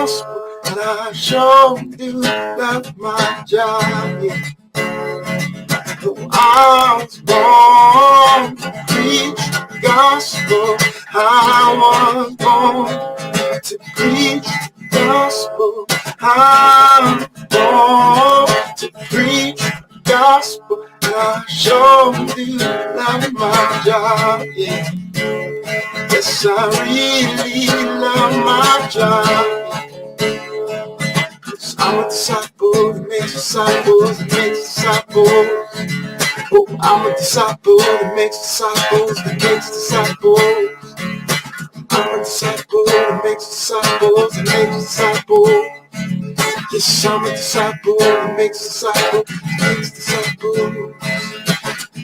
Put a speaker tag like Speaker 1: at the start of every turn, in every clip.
Speaker 1: gospel, and I sure do love my job. Yeah. I was born to preach the gospel. I was born to preach the gospel. I was born to preach the gospel. And I sure do love my job. Yeah. Yes, I really love my job. I'm a disciple that makes disciples, that makes disciples. Oh, I'm a disciple that makes disciples, that makes disciples. I'm a disciple that makes disciples, that makes disciples. Yes, I'm a disciple that makes disciples, that makes disciples.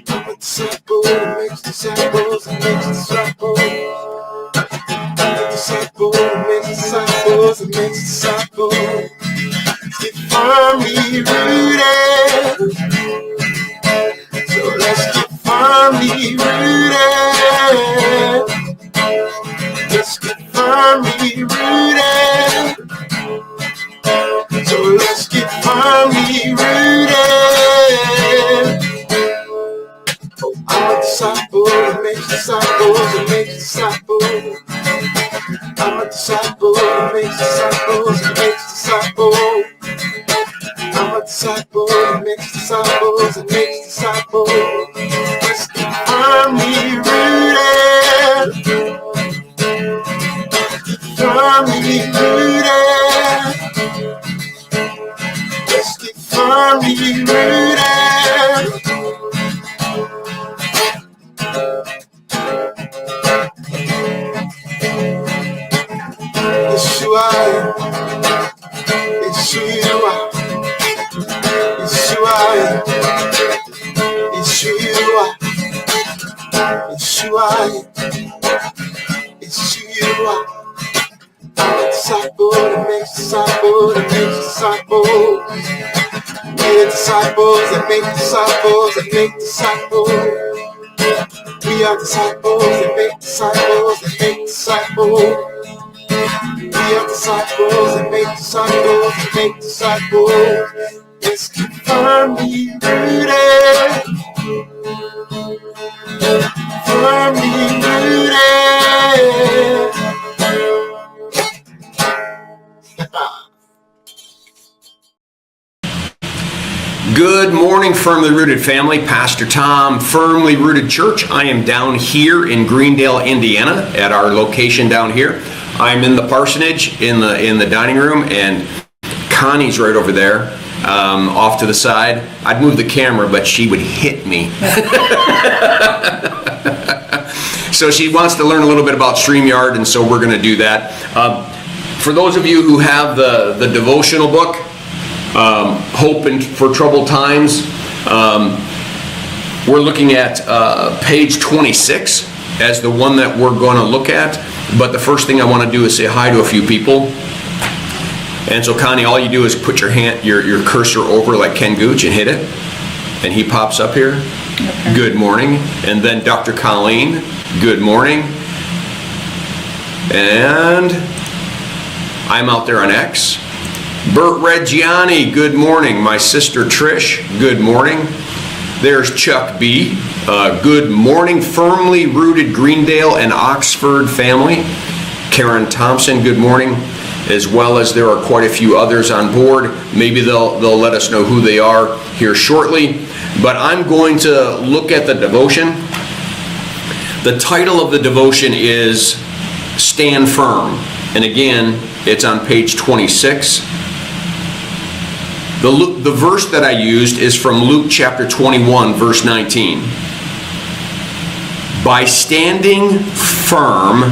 Speaker 1: I'm a disciple that makes disciples, that makes disciples. I'm a disciple that makes disciples, that makes disciples. Get firmly rooted. So let's get firmly rooted. Let's get firmly rooted. So let's get firmly rooted. Oh, I'm a disciple that makes disciples, that makes disciples. I'm a disciple that makes disciples, that makes disciples. I'm a disciple that makes disciples, that makes disciples. Let's get firmly rooted. Get firmly rooted. Let's get firmly rooted. Yeshua, Yeshua, Yeshua, Yeshua, Yeshua, Yeshua. I'm a disciple that makes disciples, that makes disciples. We're disciples that make disciples, that make disciples. We are disciples that make disciples, that make disciples. We are disciples that make disciples, that make disciples. Let's get firmly rooted. Firmly rooted.
Speaker 2: Good morning, Firmly Rooted family. Pastor Tom, Firmly Rooted Church. I am down here in Greendale, Indiana, at our location down here. I'm in the parsonage in the dining room, and Connie's right over there, off to the side. I'd move the camera, but she would hit me. So she wants to learn a little bit about StreamYard, and so we're going to do that. For those of you who have the devotional book, Hope for Troubled Times, we're looking at page 26 as the one that we're going to look at. But the first thing I want to do is say hi to a few people. And so Connie, all you do is put your cursor over like Ken Gooch and hit it, and he pops up here. Okay. Good morning. And then Dr. Colleen, good morning. And I'm out there on X. Bert Reggiani, good morning. My sister Trish, good morning. There's Chuck B. Good morning, Firmly Rooted Greendale and Oxford family. Karen Thompson, good morning. As well as there are quite a few others on board. Maybe they'll let us know who they are here shortly. But I'm going to look at the devotion. The title of the devotion is Stand Firm. And again, it's on page 26. The verse that I used is from Luke chapter 21, verse 19. By standing firm,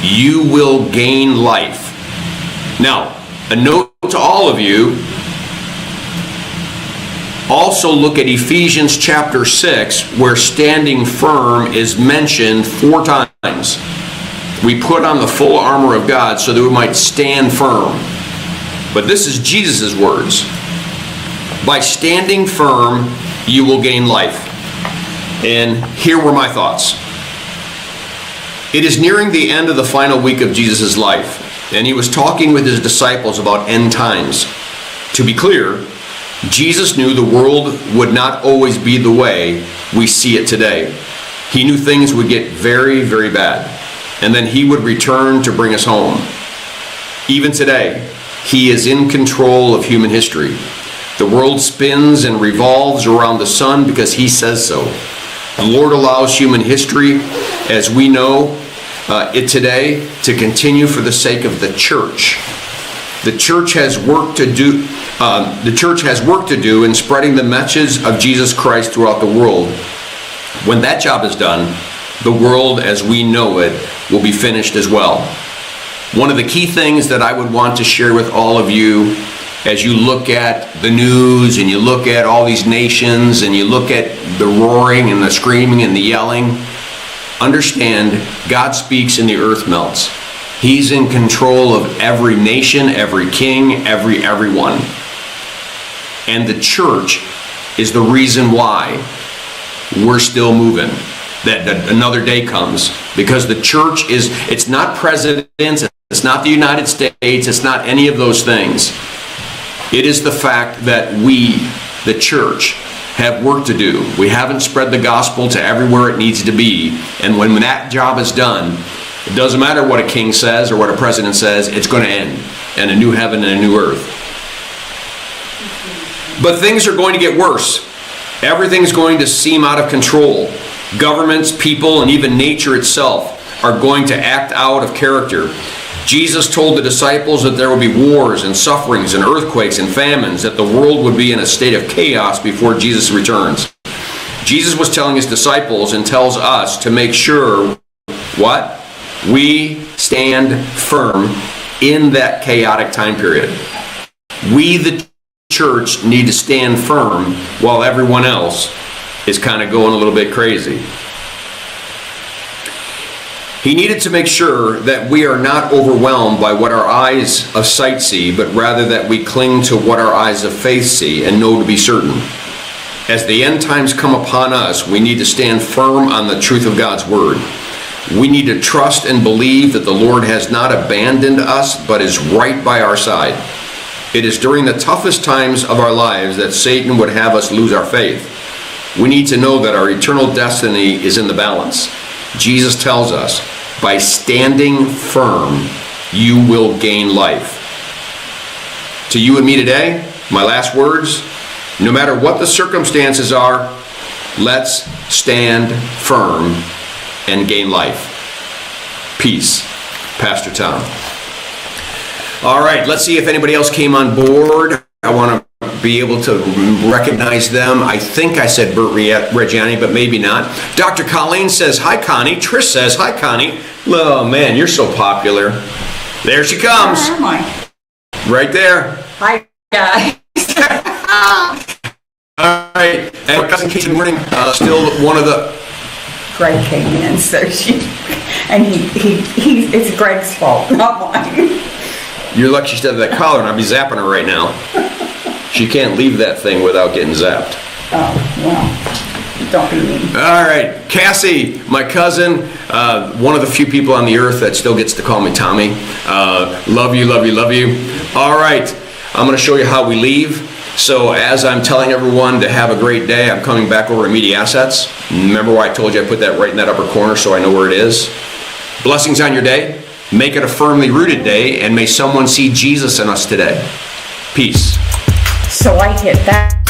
Speaker 2: you will gain life. Now, a note to all of you, also look at Ephesians chapter 6, where standing firm is mentioned 4 times. We put on the full armor of God so that we might stand firm. But this is Jesus' words. By standing firm, you will gain life. And here were my thoughts. It is nearing the end of the final week of Jesus' life. and he was talking with his disciples about end times. To be clear, Jesus knew the world would not always be the way we see it today. He knew things would get very, very bad, and then he would return to bring us home. Even today, he is in control of human history. The world spins and revolves around the sun because he says so. The Lord allows human history, as we know it today, to continue for the sake of the church. The church has work to do. The church has work to do in spreading the message of Jesus Christ throughout the world. When that job is done, the world as we know it will be finished as well. One of the key things that I would want to share with all of you as you look at the news and you look at all these nations and you look at the roaring and the screaming and the yelling, understand God speaks and the earth melts. He's in control of every nation, every king, everyone. And the church is the reason why we're still moving. That another day comes, because the church it's not presidents, it's not the United States, it's not any of those things. It is the fact that we, the church, have work to do. We haven't spread the gospel to everywhere it needs to be. And when that job is done, it doesn't matter what a king says or what a president says, it's going to end. And a new heaven and a new earth. But things are going to get worse. Everything's going to seem out of control. Governments, people, and even nature itself are going to act out of character. Jesus told the disciples that there would be wars and sufferings and earthquakes and famines, that the world would be in a state of chaos before Jesus returns. Jesus was telling his disciples and tells us to make sure, what? We stand firm in that chaotic time period. We, the church, need to stand firm while everyone else is kind of going a little bit crazy. He needed to make sure that we are not overwhelmed by what our eyes of sight see, but rather that we cling to what our eyes of faith see and know to be certain. As the end times come upon us, we need to stand firm on the truth of God's word. We need to trust and believe that the Lord has not abandoned us, but is right by our side. It is during the toughest times of our lives that Satan would have us lose our faith. We need to know that our eternal destiny is in the balance. Jesus tells us, by standing firm, you will gain life. To you and me today, my last words, no matter what the circumstances are, let's stand firm and gain life. Peace. Pastor Tom. All right, let's see if anybody else came on board. I want to be able to recognize them. I think I said Bert Reggiani, but maybe not. Dr. Colleen says, hi, Connie. Trish says, hi, Connie. Oh, man, you're so popular. There she comes.
Speaker 3: Where am I?
Speaker 2: Right there.
Speaker 3: Hi, guys.
Speaker 2: All right. And cousin Kate, good morning. Still one of the...
Speaker 3: Greg came in, so it's Greg's fault, not mine.
Speaker 2: You're lucky she does that collar, and I'd be zapping her right now. She can't leave that thing without getting zapped.
Speaker 3: Oh, well, don't be mean.
Speaker 2: All right, Cassie, my cousin, one of the few people on the earth that still gets to call me Tommy. Love you, love you, love you. All right, I'm going to show you how we leave. So as I'm telling everyone to have a great day, I'm coming back over to Media Assets. Remember why I told you I put that right in that upper corner so I know where it is? Blessings on your day. Make it a firmly rooted day, and may someone see Jesus in us today. Peace.
Speaker 3: So I hit that.